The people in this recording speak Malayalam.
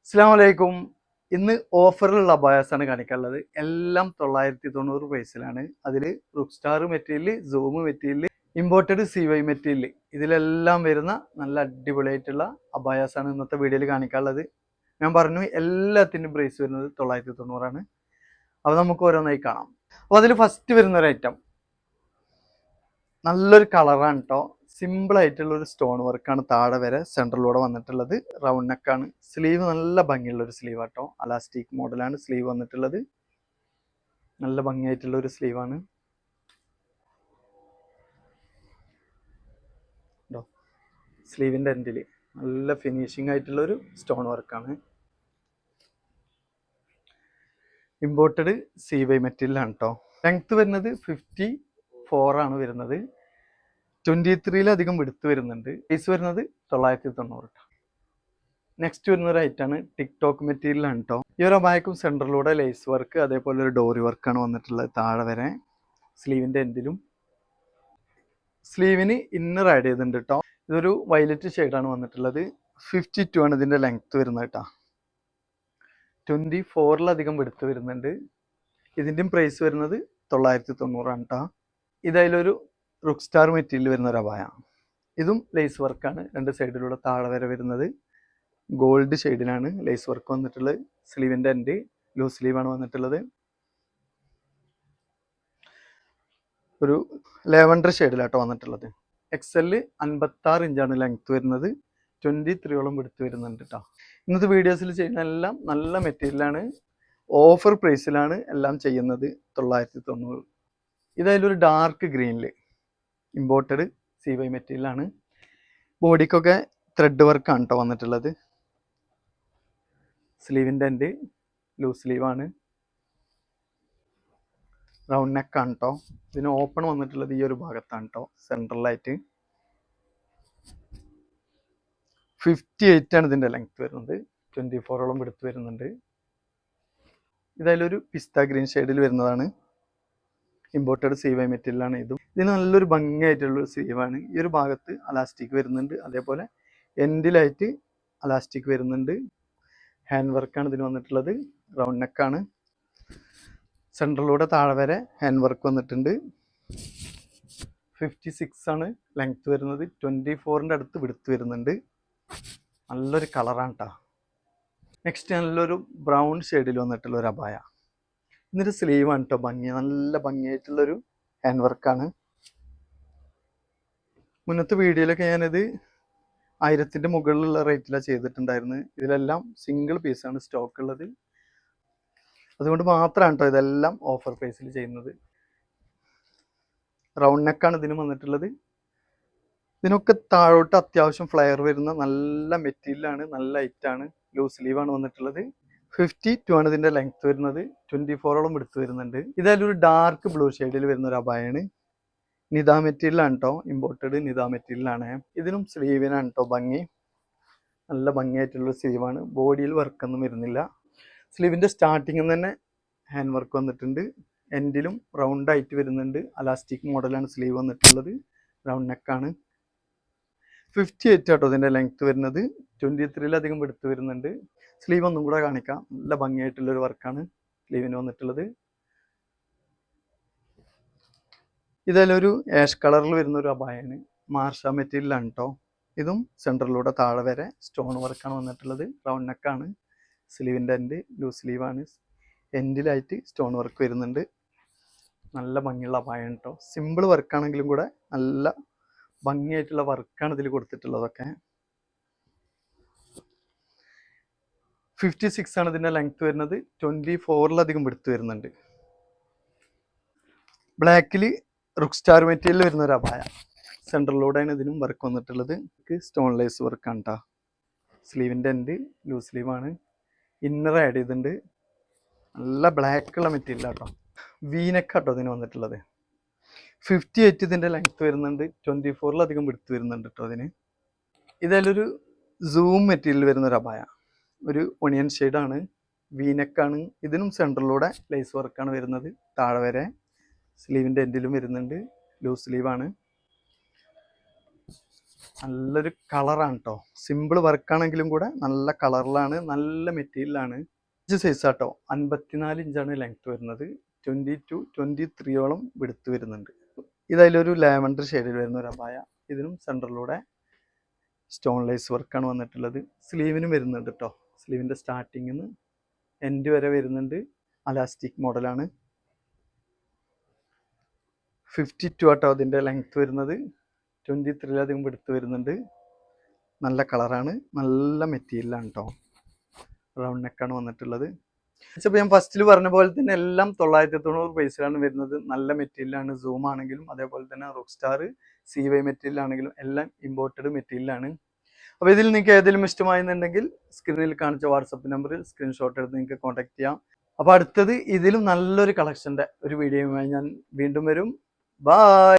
അസ്സലാമലൈക്കും. ഇന്ന് ഓഫറിലുള്ള അബായാസാണ് കാണിക്കാനുള്ളത്. എല്ലാം 990 പ്രൈസിലാണ്. അതിൽ റുക്സ്റ്റാർ material, zoom material, imported CY material, ഇതിലെല്ലാം വരുന്ന നല്ല അടിപൊളിയായിട്ടുള്ള അബായാസാണ് ഇന്നത്തെ വീഡിയോയിൽ കാണിക്കാനുള്ളത്. ഞാൻ പറഞ്ഞു എല്ലാത്തിൻ്റെയും പ്രൈസ് വരുന്നത് 990ആണ്. അപ്പോൾ നമുക്ക് ഓരോന്നായി കാണാം. അപ്പോൾ അതിൽ ഫസ്റ്റ് വരുന്ന ഒരു ഐറ്റം നല്ലൊരു കളറാണ് കേട്ടോ. സിമ്പിൾ ആയിട്ടുള്ള ഒരു സ്റ്റോൺ വർക്കാണ് താഴെ വരെ സെൻറ്ററിലൂടെ വന്നിട്ടുള്ളത്. റൗണ്ട് നെക്കാണ്. സ്ലീവ് നല്ല ഭംഗിയുള്ള ഒരു സ്ലീവ് ആട്ടോ. അലാസ്റ്റിക് മോഡലാണ് സ്ലീവ് വന്നിട്ടുള്ളത്. നല്ല ഭംഗിയായിട്ടുള്ള ഒരു സ്ലീവാണ്. കേട്ടോ, സ്ലീവിൻ്റെ എൻഡിൽ നല്ല ഫിനിഷിംഗ് ആയിട്ടുള്ള ഒരു സ്റ്റോൺ വർക്കാണ്. ഇമ്പോർട്ടഡ് CY മെറ്റീരിയലാണ് കേട്ടോ. ലെങ്ത് വരുന്നത് 54 ആണ് വരുന്നത്. 23-ലധികം വിടുത്ത് വരുന്നുണ്ട്. പ്രൈസ് വരുന്നത് 990 കേട്ടോ. നെക്സ്റ്റ് വരുന്ന ഒരു ഐറ്റാണ് ടിക്ടോക്ക് മെറ്റീരിയലാണ് കേട്ടോ. ഈ ഒരു അബായക്കും സെൻറ്ററിലൂടെ ലേസ് വർക്ക്, അതേപോലെ ഒരു ഡോറി വർക്കാണ് വന്നിട്ടുള്ളത് താഴെ വരെ. സ്ലീവിൻ്റെ എൻഡിലും സ്ലീവിന് ഇന്നർ ആഡ് ചെയ്തിട്ടുണ്ട് കേട്ടോ. ഇതൊരു വയലറ്റ് ഷെയ്ഡാണ് വന്നിട്ടുള്ളത്. 52 ആണ് ഇതിൻ്റെ ലെങ്ത്ത് വരുന്നത് കേട്ടോ. 24-ലധികം വിടുത്ത് വരുന്നുണ്ട്. ഇതിൻ്റെയും പ്രൈസ് വരുന്നത് 990 ആണ് കേട്ടോ. ഇതതിലൊരു റുക്സ്റ്റാർ മെറ്റീരിയൽ വരുന്ന ഒരു അബായ. ഇതും ലേസ് വർക്കാണ്. രണ്ട് സൈഡിലൂടെ താഴെ വരെ വരുന്നത് ഗോൾഡ് ഷെയ്ഡിലാണ് ലേസ് വർക്ക് വന്നിട്ടുള്ളത്. സ്ലീവിൻ്റെ എൻഡ് ലൂസ് സ്ലീവാണ് വന്നിട്ടുള്ളത്. ഒരു ലെവൻഡർ ഷെയ്ഡിലാട്ടോ വന്നിട്ടുള്ളത്. XL 56 ഇഞ്ചാണ് ലെങ്ത്ത് വരുന്നത്. 23ഓളം വിടുത്ത് വരുന്നുണ്ട് കേട്ടോ. ഇന്നത്തെ വീഡിയോസിൽ ചെയ്യുന്ന എല്ലാം നല്ല മെറ്റീരിയലാണ്. ഓഫർ പ്രൈസിലാണ് എല്ലാം ചെയ്യുന്നത്. 990. ഇതതിലൊരു ഡാർക്ക് ഗ്രീനിൽ ഇമ്പോർട്ടഡ് CY മെറ്റീരിയലാണ്. ബോഡിക്കൊക്കെ ത്രെഡ് വർക്കാണ് കേട്ടോ വന്നിട്ടുള്ളത്. സ്ലീവിൻ്റെ എൻഡ് ലൂസ് സ്ലീവാണ്. റൗണ്ട് നെക്കാണ് കേട്ടോ. ഇതിന് ഓപ്പൺ വന്നിട്ടുള്ളത് ഈ ഒരു ഭാഗത്താണ് കേട്ടോ, സെൻട്രലായിട്ട്. 58 ആണ് ഇതിൻ്റെ ലെങ്ത്ത് വരുന്നത്. 24ഓളം വിടുത്ത് വരുന്നുണ്ട്. ഇതതിലൊരു പിസ്ത ഗ്രീൻ ഷെയ്ഡിൽ വരുന്നതാണ്. ഇമ്പോർട്ടഡ് CY മെറ്റീരിയലാണ് ഇതും. ഇതിന് നല്ലൊരു ഭംഗിയായിട്ടുള്ള സ്ലീവാണ്. ഈ ഒരു ഭാഗത്ത് അലാസ്റ്റിക് വരുന്നുണ്ട്. അതേപോലെ എൻഡിലായിട്ട് അലാസ്റ്റിക് വരുന്നുണ്ട്. ഹാൻഡ് വർക്കാണ് ഇതിന് വന്നിട്ടുള്ളത്. റൗണ്ട് നെക്കാണ്. സെൻട്രലിലൂടെ താഴെ വരെ ഹാൻഡ് വർക്ക് വന്നിട്ടുണ്ട്. 56 ആണ് ലെങ്ത്ത് വരുന്നത്. 24ൻ്റെ അടുത്ത് വിടുത്ത് വരുന്നുണ്ട്. നല്ലൊരു കളറാണ് കേട്ടോ. നെക്സ്റ്റ് നല്ലൊരു ബ്രൗൺ ഷെയ്ഡിൽ വന്നിട്ടുള്ള ഒരു അബായ. എന്നിട്ട് സ്ലീവാണ് കേട്ടോ ഭംഗി. നല്ല ഭംഗിയായിട്ടുള്ളൊരു ഹാൻഡ് വർക്കാണ്. മുന്നത്തെ വീഡിയോയിലൊക്കെ ഞാനിത് 1000-ൻ്റെ മുകളിലുള്ള റേറ്റിലാണ് ചെയ്തിട്ടുണ്ടായിരുന്നത്. ഇതിലെല്ലാം സിംഗിൾ പീസാണ് സ്റ്റോക്ക് ഉള്ളത്. അതുകൊണ്ട് മാത്രമാണ് കേട്ടോ ഇതെല്ലാം ഓഫർ പ്രൈസിൽ ചെയ്യുന്നത്. റൗണ്ട് നെക്കാണ് ഇതിന് വന്നിട്ടുള്ളത്. ഇതിനൊക്കെ താഴോട്ട് അത്യാവശ്യം ഫ്ലെയർ വരുന്ന നല്ല മെറ്റീരിയലാണ്. നല്ല ഹൈറ്റാണ്. ലൂസ് സ്ലീവാണ് വന്നിട്ടുള്ളത്. 52 ആണ് ഇതിൻ്റെ ലെങ്ത്ത് വരുന്നത്. 24ഓളം വിടുത്ത് വരുന്നുണ്ട്. ഇതൊരു ഡാർക്ക് ബ്ലൂ ഷെയ്ഡിൽ വരുന്ന ഒരു അബായാണ്. നിദ മെറ്റീരിയലാണ് കേട്ടോ. ഇമ്പോർട്ടഡ് നിദ മെറ്റീരിയലാണ്. ഇതിനും സ്ലീവിനാണ് കേട്ടോ ഭംഗി. നല്ല ഭംഗിയായിട്ടുള്ള സ്ലീവാണ്. ബോഡിയിൽ വർക്കൊന്നും വരുന്നില്ല. സ്ലീവിൻ്റെ സ്റ്റാർട്ടിങ്ങിൽ തന്നെ ഹാൻഡ് വർക്ക് വന്നിട്ടുണ്ട്. എൻഡിലും റൗണ്ട് ആയിട്ട് വരുന്നുണ്ട്. അലാസ്റ്റിക് മോഡലാണ് സ്ലീവ് വന്നിട്ടുള്ളത്. റൗണ്ട് നെക്കാണ്. 58 ആട്ടോ ഇതിൻ്റെ ലെങ്ത്ത് വരുന്നത്. 23-ലധികം വിടുത്ത് വരുന്നുണ്ട്. സ്ലീവ് ഒന്നും കൂടെ കാണിക്കാം. നല്ല ഭംഗിയായിട്ടുള്ളൊരു വർക്കാണ് സ്ലീവിന് വന്നിട്ടുള്ളത്. ഇതിലൊരു ആഷ് കളറിൽ വരുന്ന ഒരു അബായാണ്. മാർഷ മെറ്റീരിയലാണ് കേട്ടോ. ഇതും സെൻറ്ററിലൂടെ താഴെ വരെ സ്റ്റോൺ വർക്കാണ് വന്നിട്ടുള്ളത്. റൗണ്ട് നെക്കാണ്. സ്ലീവിൻ്റെ എൻഡ് ലൂസ് സ്ലീവാണ്. എൻഡിലായിട്ട് സ്റ്റോൺ വർക്ക് വരുന്നുണ്ട്. നല്ല ഭംഗിയുള്ള അബായാണ് കേട്ടോ. സിമ്പിൾ വർക്കാണെങ്കിലും കൂടെ നല്ല ഭംഗിയായിട്ടുള്ള വർക്കാണ് ഇതിൽ കൊടുത്തിട്ടുള്ളതൊക്കെ. 56 ആണ് ഇതിൻ്റെ ലെങ്ത്ത് വരുന്നത്. 24-ലധികം വിടുത്ത് വരുന്നുണ്ട്. ബ്ലാക്കിൽ റുക്സ്റ്റാർ മെറ്റീരിയൽ വരുന്ന ഒരു അബായ. സെൻട്രലിലൂടെയാണ് ഇതിനും വർക്ക് വന്നിട്ടുള്ളത്. സ്റ്റോൺ ലേസ് വർക്കാണ് കേട്ടോ. സ്ലീവിൻ്റെ എൻഡ് ലൂസ് സ്ലീവാണ്. ഇന്നർ ആഡ് ചെയ്തിട്ടുണ്ട്. നല്ല ബ്ലാക്കുള്ള മെറ്റീരിയൽ കേട്ടോ. വീനക്കാട്ടോ ഇതിന് വന്നിട്ടുള്ളത്. 58 ഇതിൻ്റെ ലെങ്ത്ത് വരുന്നുണ്ട്. 24-ലധികം വിടുത്ത് വരുന്നുണ്ട് കേട്ടോ അതിന്. ഇതിലൊരു സൂം മെറ്റീരിയൽ വരുന്ന ഒരു അബായ. ഒരു ഒണിയൻ ഷെയ്ഡാണ്. വീനക്കാണ്. ഇതിനും സെൻറ്ററിലൂടെ ലേസ് വർക്കാണ് വരുന്നത് താഴെ വരെ. സ്ലീവിൻ്റെ എൻഡിലും വരുന്നുണ്ട്. ലൂസ് സ്ലീവാണ്. നല്ലൊരു കളറാണ് കേട്ടോ. സിമ്പിൾ വർക്കാണെങ്കിലും കൂടെ നല്ല കളറിലാണ്, നല്ല മെറ്റീരിയലാണ്. സൈസ് ആട്ടോ, 54 ഇഞ്ചാണ് ലെങ്ത് വരുന്നത്. 22-23 വിടുത്ത് വരുന്നുണ്ട്. ഇതതിലൊരു ലാവൻഡർ ഷെയ്ഡിൽ വരുന്ന ഒരു അബായ. ഇതിനും സെൻറ്ററിലൂടെ സ്റ്റോൺ ലൈസ് വർക്കാണ് വന്നിട്ടുള്ളത്. സ്ലീവിനും വരുന്നുണ്ട് കേട്ടോ. സ്ലീവിൻ്റെ സ്റ്റാർട്ടിങ്ങിൽ നിന്ന് എൻഡ് വരെ വരുന്നുണ്ട്. അലാസ്റ്റിക് മോഡലാണ്. 52 ആട്ടോ അതിൻ്റെ ലെങ്ത് വരുന്നത്. 23 വിടുത്ത് വരുന്നുണ്ട്. നല്ല കളറാണ്, നല്ല മെറ്റീരിയലാണ് കേട്ടോ. റൗണ്ട് നെക്കാണ് വന്നിട്ടുള്ളത്. ഇപ്പോൾ ഞാൻ ഫസ്റ്റിൽ പറഞ്ഞ പോലെ തന്നെ എല്ലാം 990 പൈസയാണ് വരുന്നത്. നല്ല മെറ്റീരിയലാണ്. സൂം ആണെങ്കിലും അതേപോലെ തന്നെ റോക്ക് സ്റ്റാർ CY മെറ്റീരിയൽ ആണെങ്കിലും എല്ലാം ഇമ്പോർട്ടഡ് മെറ്റീരിയലാണ്. അപ്പോൾ ഇതിൽ നിങ്ങൾക്ക് ഏതെങ്കിലും ഇഷ്ടമായെന്നുണ്ടെങ്കിൽ സ്ക്രീനിൽ കാണിച്ച വാട്സപ്പ് നമ്പറിൽ സ്ക്രീൻഷോട്ട് എടുത്ത് നിങ്ങൾക്ക് കോൺടാക്ട് ചെയ്യാം. അപ്പോൾ അടുത്തത് ഇതിലും നല്ലൊരു കളക്ഷൻ്റെ ഒരു വീഡിയോയുമായി ഞാൻ വീണ്ടും വരും. ബൈ.